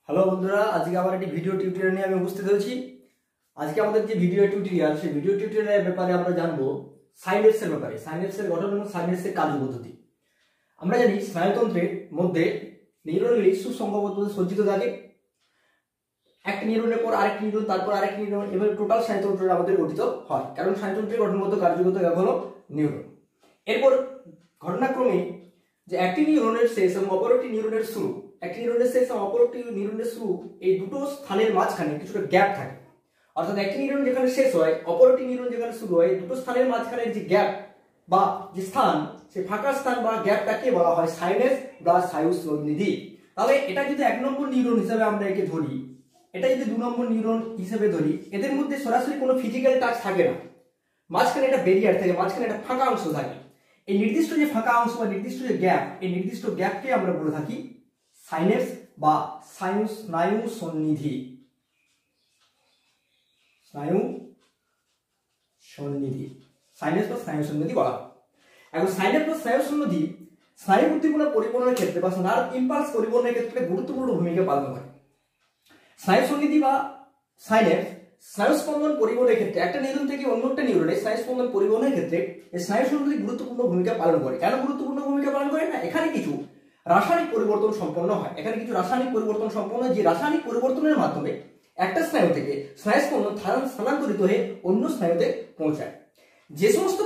Hello বন্ধুরা, আজকে আবার একটি ভিডিও টিউটোরিয়াল নিয়ে আমি উপস্থিত হয়েছি। আজকে আমাদের যে ভিডিও টিউটোরিয়াল, সেই ভিডিও টিউটোরিয়ালের ব্যাপারে আমরা জানবো সাইন্যাপসের ব্যাপারে, সাইন্যাপসের গঠন এবং সাইন্যাপসের কার্যপদ্ধতি। আমরা জানি স্নায়ুতন্ত্রের মধ্যে নিউরনগুলি সুসংবদ্ধভাবে সজ্জিত থাকে। একটি নিউরনের পর আরেকটি নিউরন, তারপর আরেকটি নিউরন, এভাবে টোটাল স্নায়ুতন্ত্র আমাদের গঠিত হয়, কারণ স্নায়ুতন্ত্রের গঠনগত কার্যগত এক হলো নিউরন। এরপর ঘটনাক্রমে যে একটি নিউরনের শেষ এবং অপর একটি নিউরনের শুরু, একটি নিউরনের শেষ এবং অপর একটি নিউরনের শুরু, এই দুটো স্থানের মাঝখানে কিছুটা গ্যাপ থাকে। অর্থাৎ একটি নিউরন যেখানে শেষ হয়, অপর একটি নিউরন যেখানে শুরু হয়, দুটো স্থানের মাঝখানে যে গ্যাপ বা যে স্থান, সেই ফাঁকা স্থান বা গ্যাপটাকে বলা হয় সাইন্যাপস বা স্নায়ুস সন্নিধি। তাহলে এটা যদি 1 নম্বর নিউরন হিসেবে আমরা একে ধরি, এটা যদি 2 নম্বর নিউরন হিসেবে ধরি, এদের মধ্যে সরাসরি কোনো ফিজিক্যাল টাচ থাকে না, মাঝখানে একটা ব্যারিয়ার থাকে, মাঝখানে একটা ফাঁকা অংশ থাকে। এই নির্দিষ্ট যে ফাঁকা অংশ বা নির্দিষ্ট যে গ্যাপ, এই নির্দিষ্ট গ্যাপকে আমরা বলে থাকি সাইন্যাপস বা স্নায়ু সন্নিধি। স্নায়ু সন্নিধি, সাইন্যাপস বা স্নায়ু সন্নিধি বলা হয়। এখন সাইন্যাপস বা স্নায়ু সন্নিধি স্নায়ু উদ্দীপনা পরিবহনের ক্ষেত্রে বা নার্ভ ইম্পালস পরিবহনের ক্ষেত্রে গুরুত্বপূর্ণ ভূমিকা পালন করে। স্নায়ু সন্নিধি বা সাইন্যাপস স্নায়ু স্পন্দন পরিবহনের ক্ষেত্রে একটা নিউরন থেকে অন্য একটা নিউরনে স্নায়ু স্পন্দন পরিবহনের ক্ষেত্রে এই স্নায়ু সন্নিধি গুরুত্বপূর্ণ ভূমিকা পালন করে। কেন গুরুত্বপূর্ণ ভূমিকা পালন করে? না, এখানে কিছু রাসায়নিক পরিবর্তন সম্পন্ন হয়। এখানে কিছু রাসায়নিক পরিবর্তন সম্পন্ন হয়, যে রাসায়নিক পরিবর্তনের মাধ্যমে একটা স্নায়ু থেকে স্নায়ু স্পন্দন স্থানান্তরিত হয়ে অন্য স্নায়ুতে পৌঁছায়। যে সমস্ত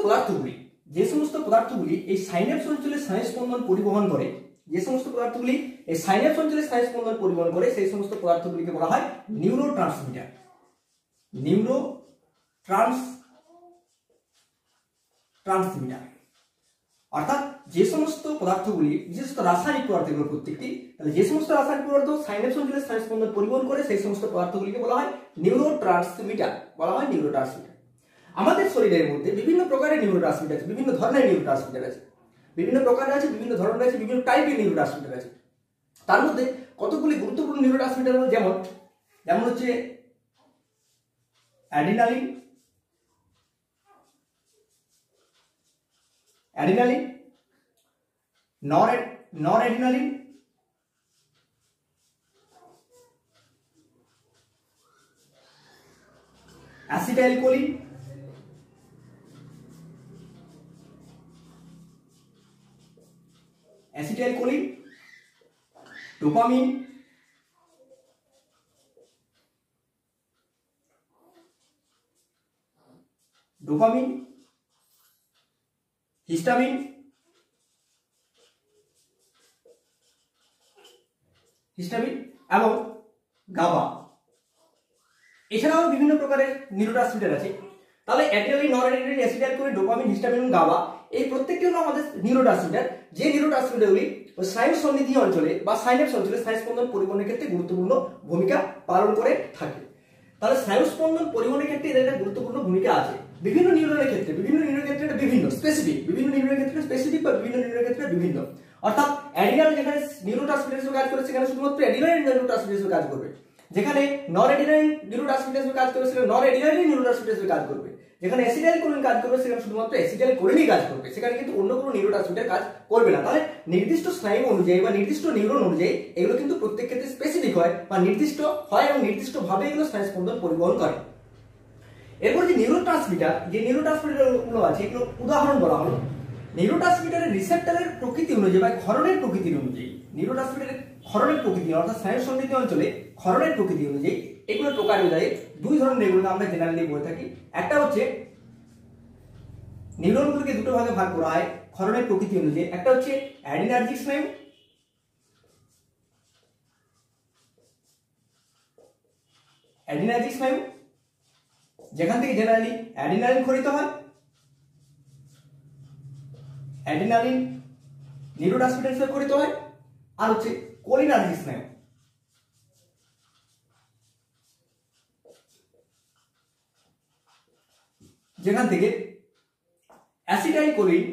পদার্থগুলি এই সাইন্যাপস অঞ্চলে স্নায়ু স্পন্দন পরিবহন করে, যে সমস্ত পদার্থগুলি এই সাইন্যাপস অঞ্চলে স্নায়ু স্পন্দন পরিবহন করে, সেই সমস্ত পদার্থগুলিকে বলা হয় নিউরোট্রান্সমিটার। ট্রান্সমিটার অর্থাৎ যে সমস্ত পদার্থগুলি, বিশেষত রাসায়নিক পদার্থগুলো প্রত্যেকটি, তাহলে যে সমস্ত রাসায়নিক পদার্থ সাইন্যাপস অঞ্চলে স্নায়ু স্পন্দন পরিবহন করে, সেই সমস্ত পদার্থগুলিকে বলা হয় নিউরোট্রান্সমিটার, বলা হয় নিউরোট্রান্সমিটার। আমাদের শরীরের মধ্যে বিভিন্ন প্রকারের নিউরোট্রান্সমিটার আছে, বিভিন্ন ধরনের নিউরোট্রান্সমিটার আছে, বিভিন্ন প্রকারের আছে, বিভিন্ন ধরনের আছে, বিভিন্ন টাইপের নিউরোট্রান্সমিটার আছে। তার মধ্যে কতগুলি গুরুত্বপূর্ণ নিউরোট্রান্সমিটার হলো যেমন হচ্ছে অ্যাড্রিনালিন, নরঅ্যাড্রিনালিন, অ্যাসিটাইলকোলিন, ডোপামিন, হিস্টামিন এবং গাবা। এছাড়াও বিভিন্ন প্রকারের নিউরোট্রান্সমিটার আছে। তাহলে অ্যাড্রিনালিন, নরঅ্যাড্রিনালিন, অ্যাসিটাইলকোলিন, ডোপামিন, হিস্টামিন এবং গাবা, এই প্রত্যেকটি হলো আমাদের নিউরোট্রান্সমিটার, যে নিউরোট্রান্সমিটারগুলি স্নায়ু সন্নিধি অঞ্চলে বা সাইন্যাপস অঞ্চলে স্নায়ু স্পন্দন পরিবহনের ক্ষেত্রে গুরুত্বপূর্ণ ভূমিকা পালন করে থাকে। তাহলে স্নায়ু স্পন্দন পরিবহনের ক্ষেত্রে এদের একটা গুরুত্বপূর্ণ ভূমিকা আছে। বিভিন্ন নিউরনের ক্ষেত্রে এটা বিভিন্ন স্পেসিফিক, বিভিন্ন নিউরনের ক্ষেত্রে স্পেসিফিক বা বিভিন্ন নিউরনের ক্ষেত্রে বিভিন্ন। অর্থাৎ অ্যাড্রিনাল যেখানে নিউরোট্রান্সমিটার হিসেবে কাজ করে, সেখানে শুধুমাত্র অ্যাড্রিনালিন নিউরোট্রান্সমিটার হিসেবে কাজ করবে। যেখানে নরঅ্যাড্রিনালিন নিউরোট্রান্সমিটার হিসেবে কাজ করবে, সেখানে নরঅ্যাড্রিনালিন নিউরোট্রান্সমিটার হিসেবে কাজ করবে। যেখানে অ্যাসিটাইলকোলিন কাজ করবে, সেখানে শুধুমাত্র অ্যাসিটাইলকোলিনই কাজ করবে, সেখানে কিন্তু অন্য কোনো নিউরোট্রান্সমিটার কাজ করবে না। তাহলে নির্দিষ্ট স্নায়ু অনুযায়ী বা নির্দিষ্ট নিউরন অনুযায়ী এগুলো কিন্তু প্রত্যেক ক্ষেত্রে স্পেসিফিক হয় বা নির্দিষ্ট হয় এবং নির্দিষ্টভাবে এগুলো স্নায়ু স্পন্দন পরিবহন করে। এরপর যে নিউরোট্রান্সমিটারগুলো আছে, এগুলো উদাহরণ বলা হলো। নিউরোট্রান্সমিটারের রিসেপ্টরের প্রকৃতি অনুযায়ী বা ক্ষরণের প্রকৃতি অনুযায়ী, নিউরোট্রান্সমিটারের ক্ষরণের প্রকৃতি অর্থাৎ স্নায়ু সন্নিধি অঞ্চলে ক্ষরণের প্রকৃতি অনুযায়ী এগুলোর প্রকার অনুযায়ী দুই ধরনের এগুলো আমরা জেনারেলি বলে থাকি। একটা হচ্ছে নিউরনগুলোকে দুটো ভাগে ভাগ করা হয় ক্ষরণের প্রকৃতি অনুযায়ী। একটা হচ্ছে অ্যাডিনার্জিক স্নায়ু, যেখান থেকে জেনারেলি অ্যাড্রিনালিন ক্ষরিত হয়, অ্যাড্রিনালিন নিউরোট্রান্সমিটার হিসেবে ক্ষরিত হয়। আর হচ্ছে কোলিনার্জিক স্নায়ু, যেখান থেকে অ্যাসিটাইলকোলিন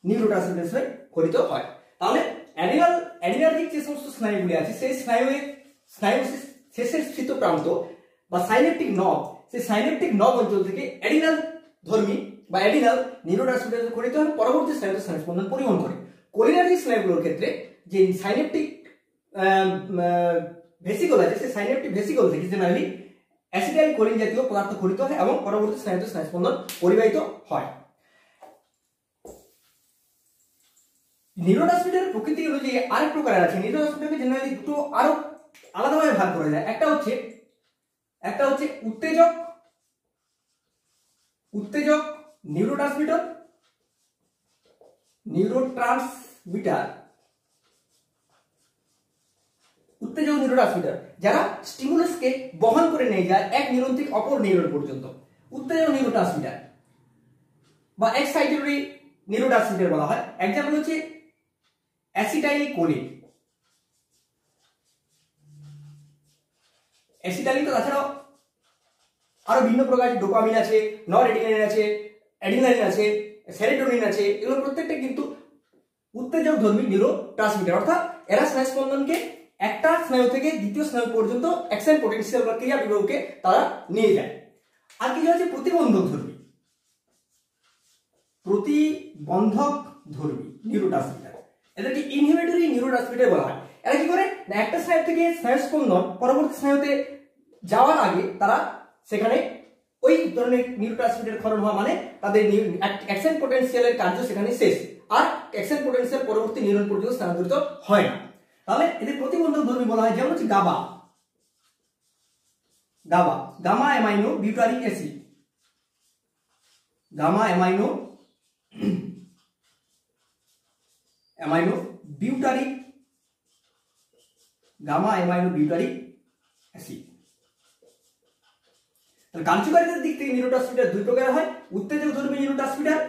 নিউরোট্রান্সমিটার হিসেবে ক্ষরিত হয়। তাহলে অ্যাড্রিনার্জিক যে সমস্ত স্নায়ুগুলি আছে, সেই স্নায়ু শেষের স্থিত প্রান্ত বা সাইন্যাপটিক নব, সেই সাইন্যাপটিক নব অঞ্চল থেকে অ্যাড্রিনাল ধর্মী বা অ্যাডিনাল নিউরোট্রান্সমিটার খরিত হয় পরবর্তী স্নায়ুতে স্নায়ু স্পন্দন পরিবহন করে। কোলিনারি স্নায়ুগুলোর ক্ষেত্রে যে সাইন্যাপটিক ভেসিকল আছে সেই সাইন্যাপটিক ভেসিকল থেকে জেনারেলি অ্যাসিটাইল কোলিন জাতীয় পদার্থ খরিত হয় এবং পরবর্তী স্নায়ুতে স্নায়ু স্পন্দন পরিবাহিত হয়। নিউরোট্রান্সমিটারের প্রকৃতি অনুযায়ী আরেক প্রকারের আছে। নিউরোট্রান্সমিটারকে জেনারেলি দুটো আরো আলাদাভাবে ভাগ করা যায়। একটা হচ্ছে উত্তেজক নিউরোট্রান্সমিটার উত্তেজক নিউরোট্রান্সমিটার যারা স্টিমুলাসকে বহন করে নিয়ে যায় এক নিউরন থেকে অপর নিউরন পর্যন্ত। উত্তেজক নিউরোট্রান্সমিটার বা এক্সাইটরি নিউরোট্রান্সমিটার বলা হয়। এক্সাম্পল হচ্ছে অ্যাসিটাইল কোলিন। অ্যাসিটাইল তো তাছাড়াও আরো ভিন্ন প্রকার ডোপামিন আছে, নরএড্রিনালিন আছে, অ্যাড্রিনালিন আছে, সেরোটোনিন আছে। এগুলো প্রত্যেকটা কিন্তু উত্তেজক ধর্মী নিউরোট্রান্সমিটার, অর্থাৎ এরা স্নায়ু স্পন্দনকে একটা স্নায়ু থেকে দ্বিতীয় স্নায়ু পর্যন্ত অ্যাকশন পোটেনশিয়াল বা ক্রিয়া বিভবকে তারা নিয়ে যায়। আর কিছু আছে প্রতিবন্ধক ধর্মী নিউরোট্রান্সমিটার। এদেরকে ইনহিবিটরি নিউরোট্রান্সমিটার বলা হয়। এরা কি করে না, একটা স্নায়ু থেকে স্নায়ু স্পন্দন পরবর্তী স্নায়ুতে যাওয়ার আগে তারা সেখানে ওই ধরনের নিউরোট্রান্সমিটার ক্ষরণ হওয়া মানে তাদের অ্যাকশন পোটেনশিয়ালের কার্য সেখানে শেষ, আর অ্যাকশন পোটেনশিয়াল পরবর্তী নিউরন পর্যন্ত স্থানান্তরিত হয় না। তাহলে এদের প্রতিবন্ধক ধর্মী বলা হয়। যেমন হচ্ছে gamma amino butyric acid, gamma amino butyric acid. কার্যকারিতার দিক থেকে নিউরোট্রান্সমিটার দুই প্রকার হয়। উত্তেজক ধর্মী নিউরোট্রান্সমিটার,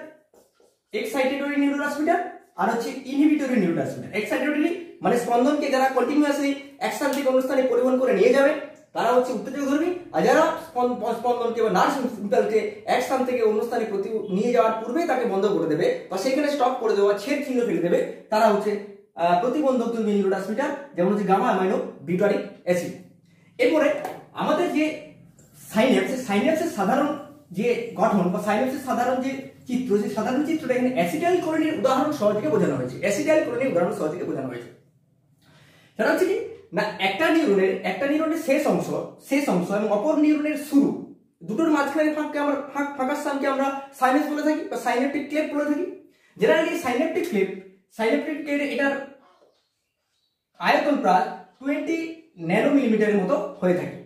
এক্সাইটেটরি নিউরোট্রান্সমিটার, আর হচ্ছে ইনহিবিটরি নিউরোট্রান্সমিটার। এক্সাইটেটরি মানে স্পন্দনকে যারা কন্টিনিউয়াসলি এক স্থান থেকে অন্য স্থানে পরিবহন করে নিয়ে যাবে তারা হচ্ছে উত্তেজক ধর্মী, আর যারা স্পন্দনকে বা নার্ভ ইম্পালসকে এক স্থান থেকে অন্য স্থানে নিয়ে যাওয়ার পূর্বেই তাকে বন্ধ করে দেবে বা সেখানে স্টপ করে দেওয়া ছেদ চিহ্ন ফেলে দেবে তারা হচ্ছে প্রতিবন্ধক ধর্মী নিউরোট্রান্সমিটার, যেমন হচ্ছে গামা অ্যামাইনো বিউটারিক অ্যাসিড। এরপরে আমাদের যে সাইন্যাপসের সাধারণ যে গঠন বা সাইন্যাপসের সাধারণ যে চিত্র, সেই সাধারণ চিত্রটা এখানে অ্যাসিটাইল কোলিনের উদাহরণ সহযোগে বোঝানো হয়েছে। সেটা হচ্ছে কি না, একটা নিউরনের শেষ অংশ এবং অপর নিউরনের শুরু, দুটোর মাঝখানে ফাঁকা স্থানকে আমরা সাইনাস বলে থাকি বা সাইন্যাপটিক ক্লেফট বলে থাকি। জেনারেলি সাইন্যাপটিক ক্লেফট এটার আয়তন প্রায় 20 ন্যানোমিলিমিটারের মতো হয়ে থাকে।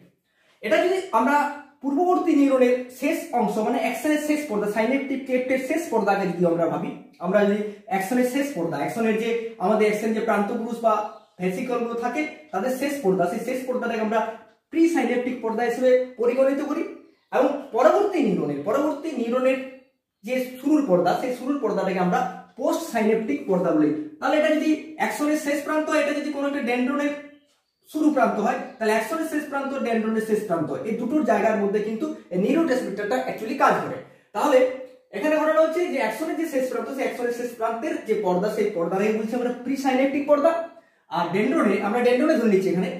এটা যদি আমরা পূর্ববর্তী নিউরনের শেষ অংশ মানে অ্যাকশনের শেষ পর্দা, সাইন্যাপটিক ক্লেফটের শেষ পর্দাকে যদি আমরা ভাবি, আমরা যদি অ্যাকশনের শেষ পর্দা, অ্যাকশনের যে আমাদের অ্যাকশন যে প্রান্তপুরুষ বা ভেসিকল গুলো থাকে তাদের শেষ পর্দা, সেই শেষ পর্দাটাকে আমরা প্রি সাইন্যাপটিক পর্দা হিসেবে পরিগণিত করি। এবং পরবর্তী নিউরনের যে শুরুর পর্দা, সেই শুরুর পর্দাটাকে আমরা পোস্ট সাইন্যাপটিক পর্দা বলি। তাহলে এটা যদি অ্যাকশনের শেষ প্রান্ত, এটা যদি কোনো একটা ডেনড্রনের শুরু প্রান্ত হয়, তাহলে অ্যাকশনের শেষ প্রান্ত, ডেনড্রনের শেষ প্রান্ত, এই দুটোর জায়গার মধ্যে কিন্তু নিউরোট্রান্সমিটারটা অ্যাকচুয়ালি কাজ করে। তাহলে এখানে ঘটনা হচ্ছে যে অ্যাকশনের যে শেষ প্রান্ত, সেই অ্যাকশনের শেষ প্রান্তের যে পর্দা, সেই পর্দাটাকে বলছি আমরা প্রি সাইন্যাপটিক পর্দা। আর ডেনড্রনে ধরে নিচ্ছি এখানে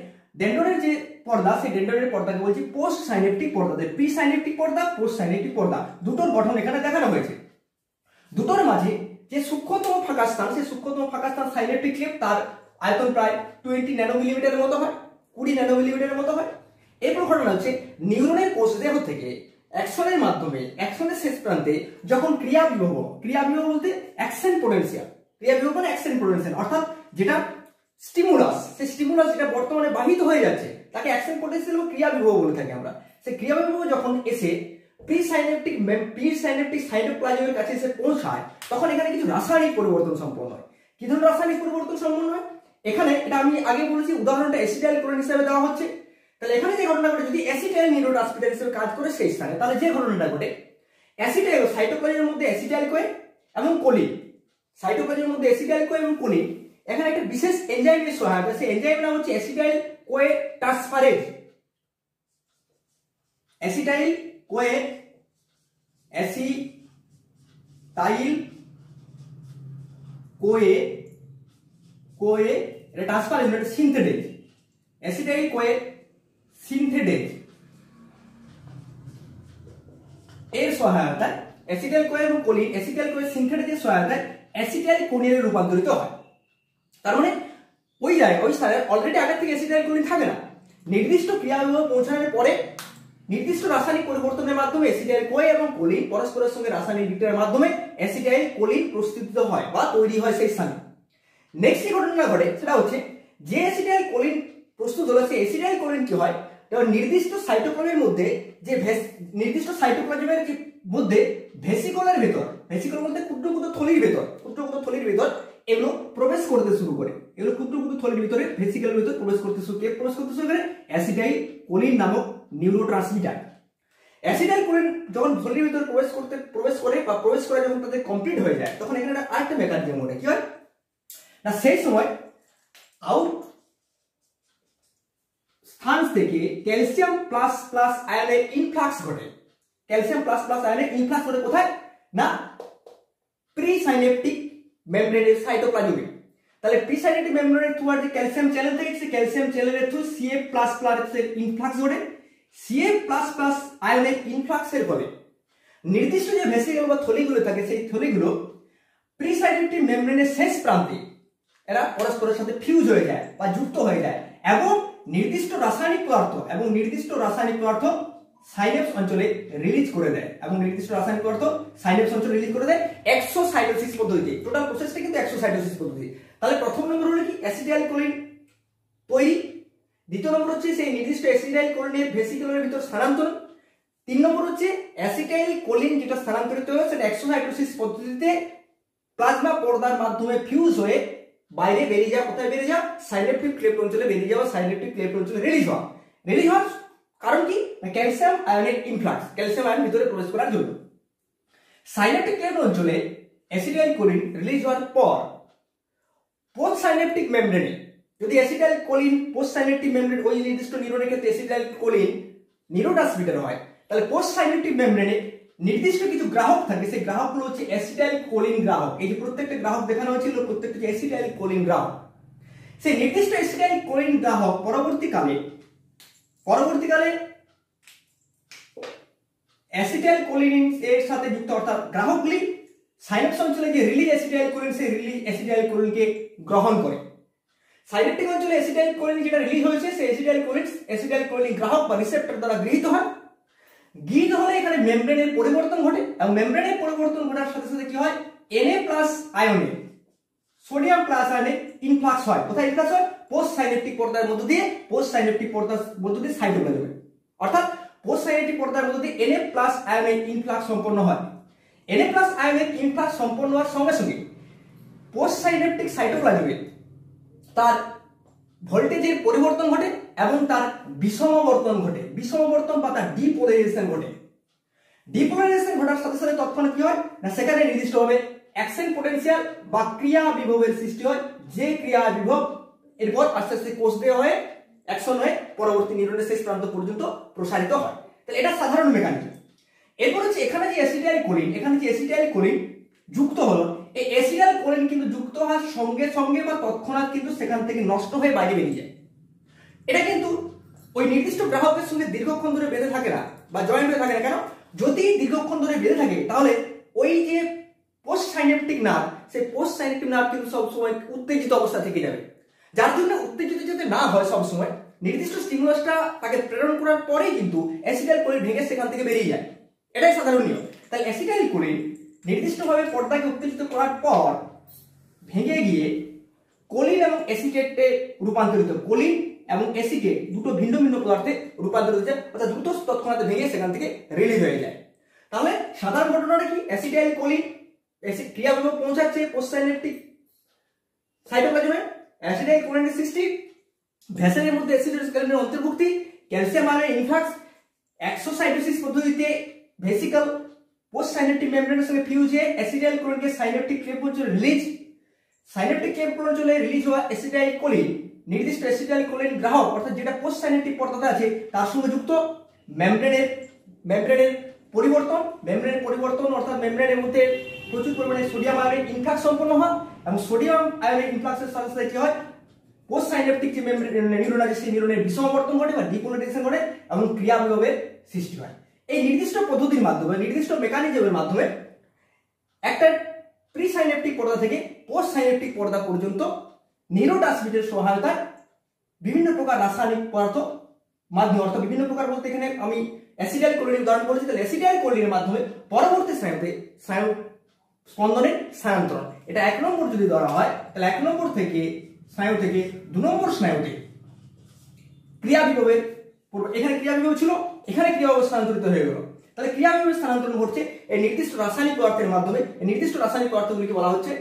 ডেনড্রনের যে পর্দা, সেই ডেনড্রনের পর্দাকে বলছি পোস্ট সাইন্যাপটিক পর্দা। প্রি সাইন্যাপটিক পর্দা, পোস্ট সাইন্যাপটিক পর্দা, দুটোর গঠন এখানে দেখানো হয়েছে। দুটোর মাঝে যে সূক্ষ্মতম ফাঁকা স্থান, সেই সূক্ষ্মতম ফাঁকা স্থান সাইন্যাপটিক ক্লেফট, তার আয়তন প্রায় 20 ন্যানোমিলিমিটারের মতো হয়, 20 ন্যানোমিলিমিটারের মতো হয়। এরপর ঘটনা হচ্ছে নিউরনের কোষদেহ থেকে অ্যাকশনের মাধ্যমে অ্যাকশনের শেষ প্রান্তে যখন ক্রিয়া বিভব বলতে অ্যাকশন পোটেনশিয়াল, ক্রিয়া বিভব মানে অ্যাকশন পোটেনশিয়াল, অর্থাৎ যেটা স্টিমুলাস, সেই স্টিমুলাস যেটা বর্তমানে বাহিত হয়ে যাচ্ছে তাকে অ্যাকশন পোটেনশিয়াল বা ক্রিয়া বিভব বলে থাকি আমরা। সেই ক্রিয়া বিভব যখন এসে প্রি সাইন্যাপটিক সাইটোপ্লাজমের কাছে এসে পৌঁছায়, তখন এখানে কিছু রাসায়নিক পরিবর্তন সম্পন্ন হয়। কি ধরনের রাসায়নিক পরিবর্তন সম্পন্ন হয়? এখানে এটা আমি আগে বলেছি, উদাহরণটা অ্যাসিটাইল কোলিন হিসেবে দেওয়া হচ্ছে। তাহলে এখানে যে ঘটনা ঘটে, যদি অ্যাসিটাইল নিউরোট্রান্সমিটার হিসেবে কাজ করে সেই স্থানে, তাহলে যে ঘটনাটা ঘটে, অ্যাসিটাইল সাইটোপ্লাজমের মধ্যে অ্যাসিটাইল কোয়ে এবং কোলিন, সাইটোপ্লাজমের মধ্যে অ্যাসিটাইল কোয়ে এবং কোলিন, এখানে একটা বিশেষ এনজাইমের সহায়তা, সেই এনজাইমের নাম হচ্ছে acetyl CoA transferase. Acetyl CoA এটা ট্রান্সফারেজ, এটা সিনথেটেজ, অ্যাসিটাইল কোয়ে সিনথেটেজ এর সহায়তায় অ্যাসিটাইল কোলিন এবং কোলিন অ্যাসিটাইল কোলিন সিনথেটিক সহায়তায় অ্যাসিটাইল কোলিনে রূপান্তরিত হয়। তার মানে ওই জায়গায় ওই স্থানে অলরেডি আগে থেকে অ্যাসিটাইল কোলিন থাকে না, নির্দিষ্ট ক্রিয়াবিভবে পৌঁছানোর পরে নির্দিষ্ট রাসায়নিক পরিবর্তনের মাধ্যমে অ্যাসিটাইল কোয়ে এবং কোলিন পরস্পরের সঙ্গে রাসায়নিক বিক্রিয়ার মাধ্যমে অ্যাসিটাইল কোলিন প্রস্তুত হয় বা তৈরি হয় সেই স্থানে। নেক্সট যে ঘটনা ঘটে সেটা হচ্ছে যে অ্যাসিটাইল কোলিন প্রস্তুত হলো সেই অ্যাসিটাইল কোলিন কি হয়, নির্দিষ্ট সাইটোপ্লাজমের মধ্যে যে নির্দিষ্ট সাইটোপ্লাজমের মধ্যে ভেসিকলের ভেতর, ভেসিকল বলতে ক্ষুদ্র ক্ষুদ্র থলির ভেতর এগুলো প্রবেশ করতে শুরু করে, এগুলো ক্ষুদ্র ক্ষুদ্র থলির ভিতরে ভেসিকলের ভিতর প্রবেশ করতে শুরু করে অ্যাসিটাইল কোলিন নামক নিউরোট্রান্সমিটার। অ্যাসিটাইল কোলিন যখন থলির ভিতর প্রবেশ করে যখন তাদের কমপ্লিট হয়ে যায় তখন এখানে আরেকটা মেকানিজম ঘটে, কি হয় না সেই সময় আউট স্থান থেকে ক্যালসিয়াম প্লাস প্লাস আয়নের ইনফ্লাক্স ঘটে। ক্যালসিয়াম প্লাস প্লাস আয়নের ইনফ্লাক্স ঘটে কোথায় না প্রিসাইন্যাপটিক মেমব্রেনের সাইটোপ্লাজমে। তাহলে প্রিসাইন্যাপটিক মেমব্রেনের থ্রু আর যে ক্যালসিয়াম চ্যানেল থেকে সেই ক্যালসিয়াম চ্যানেলের থ্রু CF++ এর ইনফ্লাক্স ঘটে। CF++ আয়নের ইনফ্লাক্সের ফলে নির্দিষ্ট যে ভেসিকল বা থলিগুলো থাকে সেই থলিগুলো প্রিসাইন্যাপটিক মেমব্রেনের শেষ প্রান্তে এরা পরস্পরের সাথে ফিউজ হয়ে যায় বা যুক্ত হয়ে যায় এবং নির্দিষ্ট রাসায়নিক পদার্থ সাইন্যাপস অঞ্চলে রিলিজ করে দেয় এক্সোসাইটোসিস পদ্ধতিতে। টোটাল প্রসেসটা কিন্তু এক্সোসাইটোসিস পদ্ধতি। তাহলে প্রথম নম্বর হলো কি অ্যাসিটাইল কোলিন তৈরি, দ্বিতীয় নম্বর হচ্ছে সেই নির্দিষ্ট অ্যাসিটাইল কোলিনের ভেসিকলের ভিতর স্থানান্তরণ, তিন নম্বর হচ্ছে অ্যাসিটাইল কোলিন যেটা স্থানান্তরিত হয় সেটা এক্সোসাইটোসিস পদ্ধতিতে প্লাজমা পর্দার মাধ্যমে ফিউজ হয়ে বাইরে বেরিয়ে যাওয়া, কোথায় বেরিয়ে যাওয়া সাইন্যাপটিক ক্লেফট অঞ্চলে বেরিয়ে যাওয়া, সাইন্যাপটিক ক্লেফট অঞ্চলে রিলিজ হওয়ার কারণ কি না ক্যালসিয়াম আয়নের ইনফ্লাক্স, ক্যালসিয়াম আয়ন ভিতরে প্রবেশ করার জন্য। সাইন্যাপটিক ক্লেফট অঞ্চলে অ্যাসিটাইল কোলিন রিলিজ হওয়ার পর পোস্ট সাইন্যাপটিক মেমব্রেনে যদি acetyl choline post synaptic membrane ওই নির্দিষ্ট নিউরনের ক্ষেত্রে অ্যাসিটাইল কোলিন নিউরোট্রান্সমিটার হয়, তাহলে পোস্ট সাইন্যাপটিক মেমব্রেনে নির্দিষ্ট কিছু গ্রাহক থাকে, সেই গ্রাহকগুলো হচ্ছে অ্যাসিটাইল কোলিন গ্রাহক। এই যে প্রত্যেকটা গ্রাহক দেখানো হয়েছিল প্রত্যেকটা অ্যাসিটাইল কোলিন গ্রাহক। সেই নির্দিষ্ট অ্যাসিটাইল কোলিন গ্রাহক পরবর্তীকালে অ্যাসিটাইল কোলিন এর সাথে যুক্ত, অর্থাৎ গ্রাহকগুলি সাইন্যাপস অঞ্চলে যে রিলিজ অ্যাসিটাইল কোলিন সেই রিলিজ অ্যাসিটাইল কোলিনকে গ্রহণ করে। সাইন্যাপটিক অঞ্চলে অ্যাসিটাইল কোলিন যেটা রিলিজ হয়েছে সেই অ্যাসিটাইল কোলিন গ্রাহক বা রিসেপ্টর দ্বারা গৃহীত হলে এখানে মেমব্রেনের পরিবর্তন ঘটে এবং মেমব্রেনের পরিবর্তন ঘটার সাথে সাথে কি হয় Na+ আয়নে সোডিয়াম প্লাস আয়নে ইনফ্লাক্স হয়। কোথায় ইনফ্লাক্স হয় পোস্ট সাইন্যাপটিক পর্দার মধ্য দিয়ে সাইটোপ্লাজমে, অর্থাৎ পোস্ট সাইন্যাপটিক পর্দার মধ্য দিয়ে Na+ আয়নের ইনফ্লাক্স সম্পন্ন হয়। Na+ আয়নের ইনফ্লাক্স সম্পন্ন হওয়ার সঙ্গে সঙ্গে পোস্ট সাইন্যাপটিক সাইটোপ্লাজমে তার ভোল্টেজের পরিবর্তন ঘটে এবং তার বিষমবর্তন বা তার ডিপোলারাইজেশন ঘটার সাথে সাথে তৎক্ষণাৎ কি হয় না সেখানে নির্দিষ্টভাবে অ্যাকশন পোটেনশিয়াল বা ক্রিয়া বিভবের সৃষ্টি হয়, যে ক্রিয়া বিভব এরপর আস্তে আস্তে কোষ দেওয়া হয়ে অ্যাকশন হয়ে পরবর্তী নিউরনের শেষ প্রান্ত পর্যন্ত প্রসারিত হয়। তাহলে এটা সাধারণ মেকানিজম। এরপর হচ্ছে এখানে যে অ্যাসিটাইল কোলিন যুক্ত হলো, এই অ্যাসিটাইল কোলিন কিন্তু যুক্ত হওয়ার সঙ্গে সঙ্গে বা তৎক্ষণাৎ কিন্তু সেখান থেকে নষ্ট হয়ে বাইরে বেরিয়ে যায়। এটা কিন্তু ওই নির্দিষ্ট গ্রাহকের সঙ্গে দীর্ঘক্ষণ ধরে বেঁধে থাকে না বা জয়েন্ট হয়ে থাকে না। কেন? যদি দীর্ঘক্ষণ ধরে বেঁধে থাকে তাহলে ওই যে পোস্ট সাইন্যাপটিক নার্ভ, সেই পোস্ট সাইন্যাপটিক নার্ভ কিন্তু সবসময় উত্তেজিত অবস্থা থেকে যাবে, যার জন্য উত্তেজিত যাতে না হয় সবসময় নির্দিষ্ট স্টিমুলাসটা তাকে প্রেরণ করার পরেই কিন্তু অ্যাসিটাইল কোলিন ভেঙে সেখান থেকে বেরিয়ে যায়। এটাই সাধারণ নিয়ম। তাই অ্যাসিটাইল কোলিন নির্দিষ্টভাবে পর্দাকে উত্তেজিত করার পর ভেঙে গিয়ে কোলিন এবং অ্যাসিটেটে রূপান্তরিত, কোলিন এবং অ্যাসিটেট দুটো ভিন্ন ভিন্ন পদার্থে রূপান্তরিত হচ্ছে, অর্থাৎ দ্রুত তৎক্ষণাৎ ভেঙে সেখান থেকে রিলিজ হয়ে যায়। তাহলে সাধারণ ঘটনাটা কি অ্যাসিটাইল কোলিন ক্রিয়া বিভব পৌঁছাচ্ছে পোস্ট সাইন্যাপটিক সাইটোপ্লাজমে, অ্যাসিটাইল কোলিনের সৃষ্টি, ভেসেলের মধ্যে অ্যাসিডোস্কেলেটনের অন্তর্ভুক্তি, ক্যালসিয়াম আয়নের ইনফ্লাক্স, এক্সোসাইটোসিস পদ্ধতিতে ভেসিকল পোস্ট সাইন্যাপটিক মেমব্রেনের সঙ্গে ফিউজ হয়ে অ্যাসিটাইল কোলিনকে সাইন্যাপটিক ক্লেফট অঞ্চলে রিলিজ, সাইন্যাপটিক ক্লেফট অঞ্চলে রিলিজ হওয়া অ্যাসিটাইল কোলিন নির্দিষ্ট অ্যাসিটাইল কোলিন গ্রাহক অর্থাৎ যেটা পোস্ট সাইন্যাপটিক পর্দাতে আছে তার সঙ্গে যুক্ত, মেমব্রেনের পরিবর্তন অর্থাৎ মেমব্রেনের মধ্যে প্রচুর পরিমাণে সোডিয়াম আয়নের ইনফ্লাক্স সম্পন্ন হয় এবং সোডিয়াম আয়নের ইনফ্লাক্সের সাথে সাথে কি হয় পোস্ট সাইন্যাপটিক যে নিউরন আছে সেই নিউরনের বিষমবর্তন ঘটে বা ডিপোলারাইজেশন ঘটে এবং ক্রিয়া বিভবের সৃষ্টি হয়। এই নির্দিষ্ট পদ্ধতির মাধ্যমে, নির্দিষ্ট মেকানিজমের মাধ্যমে একটা প্রি সাইন্যাপটিক পর্দা থেকে পোস্ট সাইন্যাপটিক পর্দা পর্যন্ত নিউরোট্রান্সমিটারের সহায়তায় বিভিন্ন প্রকার রাসায়নিক পদার্থ মাধ্যমে, অর্থাৎ বিভিন্ন প্রকার বলতে এখানে আমি অ্যাসিটাইল কোলিনের উদাহরণ বলেছি, তাহলে অ্যাসিটাইল কোলিনের মাধ্যমে পরবর্তী স্নায়ুতে স্নায়ু স্পন্দনের স্থানান্তরণ। এটা 1 নম্বর যদি ধরা হয়, তাহলে 1 নম্বর থেকে স্নায়ু থেকে 2 নম্বর স্নায়ুতে ক্রিয়া বিভবের, এখানে ক্রিয়া বিভব ছিল, এখানে ক্রিয়া বিভব স্থানান্তরিত হয়ে গেল। তাহলে ক্রিয়া বিভবের স্থানান্তরণ ঘটছে এই নির্দিষ্ট রাসায়নিক পদার্থের মাধ্যমে। এই নির্দিষ্ট রাসায়নিক পদার্থগুলিকে বলা হচ্ছে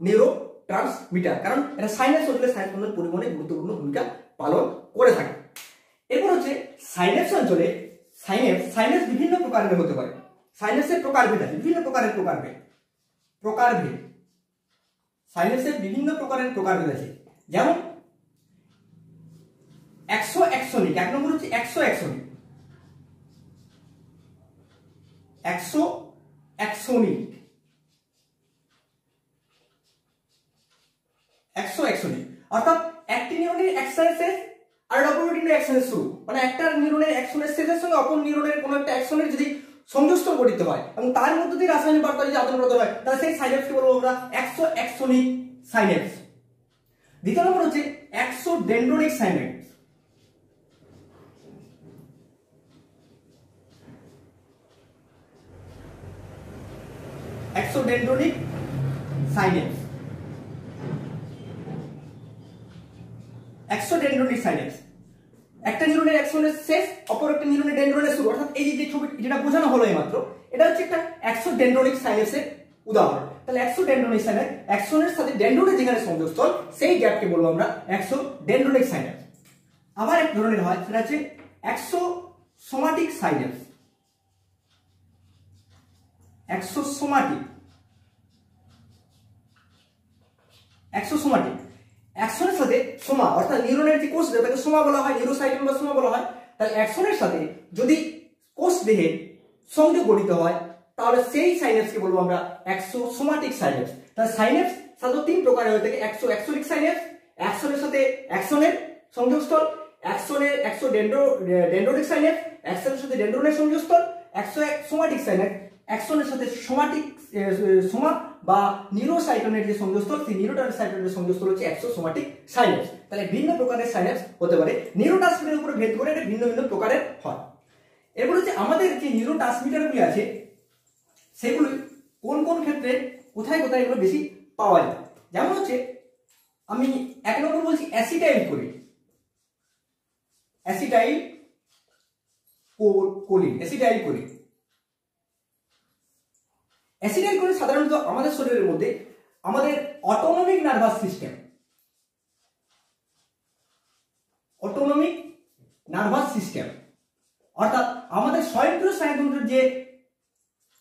নিউরোট্রান্সমিটার, কারণ এটা সাইন্যাপস অঞ্চলে স্নায়ু স্পন্দন পরিবহনে গুরুত্বপূর্ণ ভূমিকা পালন করে থাকে। এরপর হচ্ছে সাইন্যাপস অঞ্চলে সাইন্যাপস বিভিন্ন প্রকারের হতে পারে। সাইন্যাপসের প্রকারভেদ আছে, বিভিন্ন প্রকারের প্রকারভেদ সাইন্যাপসের বিভিন্ন প্রকারের প্রকারভেদ আছে। যেমন এক্সোএক্সনিক, 1 নম্বর হচ্ছে এক্সোএক্সনিক। অর্থাৎ একটি নিউরনের অ্যাকশনের শেষ আর অপর নিউরনের অ্যাকশনের শুরু, মানে একটা নিউরনের অ্যাকশনের শেষের সঙ্গে অপর নিউরনের কোনো একটা অ্যাকশনের যদি সংযোগস্থল গঠিত হয় এবং তার মধ্যে দিয়ে রাসায়নিক বার্তা যদি আদান প্রদান হয়, তাহলে সেই সাইন্যাপসকে বলবো আমরা এক্সোএক্সনিক সাইন্যাপস। দ্বিতীয় নম্বর হচ্ছে এক্সোডেন্ড্রনিক সাইন্যাপস। এক্সোডেন্ড্রনিক সাইন্যাপস, এক্সোডেন্ড্রনিক সাইন্যাপস একটা নিউরনের অ্যাকশনের শেষ, অপর একটা নিউরনের ডেন্ড্রনের শুরু, অর্থাৎ এই যে ছবি যেটা বোঝানো হলো এইমাত্র, এটা হচ্ছে একটা এক্সোডেন্ড্রনিক সাইন্যাপসের উদাহরণ। তাহলে এক্সোডেন্ড্রনিক সাইন্যাপস, অ্যাকশনের সাথে ডেন্ড্রনের যেখানে সংযোগস্থল সেই গ্যাপকে বলবো আমরা এক্সোডেন্ড্রনিক সাইন্যাপস। আবার এক ধরনের হয়, সেটা হচ্ছে এক্সোসোমাটিক সাইন্যাপস। এক্সোসোমাটিক অ্যাকশনের সাথে সোমা, অর্থাৎ নিউরনের যে কোষ দেহ তাকে সোমা বলা হয়, নিউরোসাইক্লিন বা সোমা বলা হয়। তাহলে অ্যাকশনের সাথে যদি কোষ দেহের সংযোগ গঠিত হয়, তাহলে সেই সাইন্যাপসকে বলবো আমরা এক্সোসোমাটিক সাইন্যাপস। তাহলে সাইন্যাপস সাধারণত 3 প্রকারের হয়ে থাকে। এক্সোনিক সাইন্যাপস, অ্যাকশনের সাথে অ্যাকশনের সংযোগস্থল, এক্সোডেন্ড্রনিক সাইন্যাপস, অ্যাকশনের সাথে ডেন্ড্রনের সংযোগস্থল, এক্সোসোমাটিক সাইন্যাপস, অ্যাকশনের সাথে সোমাটিক সোমা বা নিউরোসাইক্লিনের যে সংযোগস্থল, সেই নিউরোট্রান্সমিটারের সংযোগস্থল হচ্ছে এক্সোসোমাটিক সাইন্যাপস। তাহলে ভিন্ন প্রকারের সাইন্যাপস হতে পারে, নিউরোট্রান্সমিটারের উপরে ভেদ করে এটা ভিন্ন ভিন্ন প্রকারের হয়। এরপর হচ্ছে আমাদের যে নিউরোট্রান্সমিটারগুলি আছে সেগুলি কোন কোন ক্ষেত্রে কোথায় কোথায় এগুলো বেশি পাওয়া যায়। যেমন হচ্ছে আমি 1 নম্বর বলছি অ্যাসিটাইল কোলিন। অ্যাসিটাইল কোলিন সাধারণত আমাদের শরীরের মধ্যে আমাদের অটোনমিক নার্ভাস সিস্টেম, অর্থাৎ আমাদের স্বয়ংক্রিয় স্নায়ুতন্ত্রের যে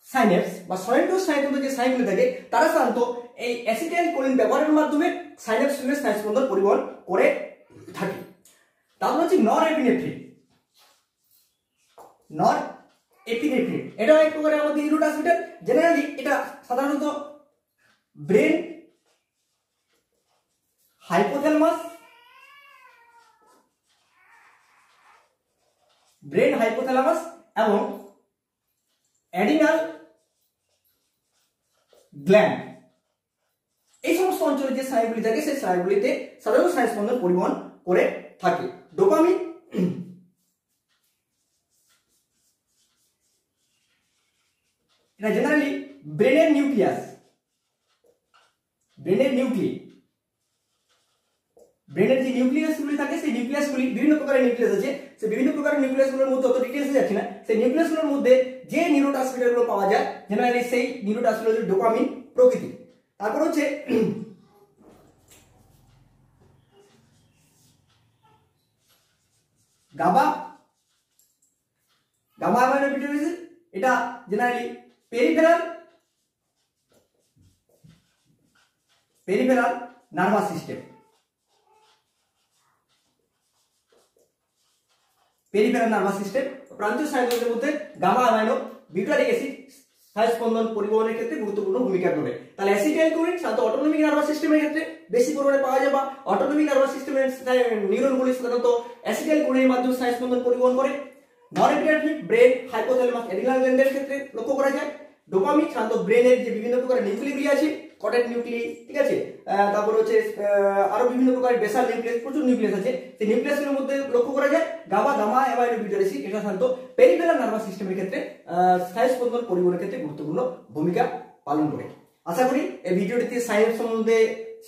সাইন্যাপস বা স্বয়ংক্রিয় স্নায়ুতন্ত্রের যে স্নায়ুগুলি থাকে, তারা সাধারণত এই অ্যাসিটাইল কোলিন ব্যবহারের মাধ্যমে সাইন্যাপস স্নায়ু স্পন্দন পরিবহন করে থাকে। তারপর হচ্ছে নরএপিনেফ্রিন। এটা এক প্রকারের আমাদের নিউরোট্রান্সমিটার। জেনারেলি এটা সাধারণত ব্রেন হাইপোথ্যালামাস এবং অ্যাডিনাল গ্ল্যান্ড, এই সমস্ত অঞ্চলে যে স্নায়ুগুলি থাকে সেই স্নায়ুগুলিতে সাধারণত স্নায়ু স্পন্দন পরিবহন করে থাকে। ডোপামিন এটা জেনারেলি ব্রেনের যে নিউক্লিয়াসগুলি থাকে সেই নিউক্লিয়াসগুলি বিভিন্ন প্রকারের নিউক্লিয়াস আছে, সেই বিভিন্ন প্রকারের নিউক্লিয়াসগুলোর মধ্যে অত ডিটেইলসে যাচ্ছি না। সেই নিউক্লিয়াসগুলোর মধ্যে যে নিউরোট্রান্সমিটারগুলো পাওয়া যায় জেনারেলি সেই নিউরোট্রান্সমিটার ডোপামিন প্রকৃতি। তারপর হচ্ছে গাবা অ্যামাইনোপিউটারেজ, এটা জেনারেলি পেরিফেরাল নার্ভাস সিস্টেম। প্রান্তীয় স্নায়ুতন্ত্রের মধ্যে গামা অ্যামাইনো বিউটারিক অ্যাসিড স্নায়ু স্পন্দন পরিবহনের ক্ষেত্রে গুরুত্বপূর্ণ ভূমিকা করবে। তাহলে অ্যাসিটাইল কোলিন সাধারণত অটোনমিক নার্ভাস সিস্টেমের ক্ষেত্রে বেশি পরিমাণে পাওয়া যায়, বা অটোনমিক নার্ভাস সিস্টেমের নিউরনগুলি সাধারণত অ্যাসিটাইল কোলিনের মাধ্যমে স্নায়ু স্পন্দন পরিবহন করে। নন এপিনেফ্রিক ব্রেন, হাইপোথ্যালামাস, অ্যাড্রিনাল গ্ল্যান্ডের ক্ষেত্রে লক্ষ্য করা যায়। ডোপামিন সাধারণত ব্রেনের যে বিভিন্ন প্রকারের নিউক্লিয়াস আছে, কটেড নিউক্লিয়াস, ঠিক আছে, তারপর হচ্ছে আরো বিভিন্ন প্রকারের বেসাল নিউক্লিয়াস, প্রচুর নিউক্লিয়াস আছে, সেই নিউক্লিয়াসের মধ্যে লক্ষ্য করা যায়। গাবা, গামা অ্যামাইলোবিউটারিক এটা সাধারণত পেরিফেরাল নার্ভাস সিস্টেমের ক্ষেত্রে স্নায়ুস্পন্দন পরিবহনের ক্ষেত্রে গুরুত্বপূর্ণ ভূমিকা পালন করে। আশা করি এই ভিডিওটিতে সায়েন্স সম্বন্ধে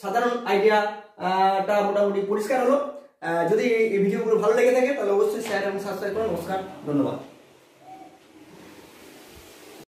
সাধারণ আইডিয়াটা মোটামুটি পরিষ্কার হলো। যদি এই ভিডিওগুলো ভালো লেগে থাকে তাহলে অবশ্যই শেয়ার এবং সাবস্ক্রাইব করুন। নমস্কার, ধন্যবাদ।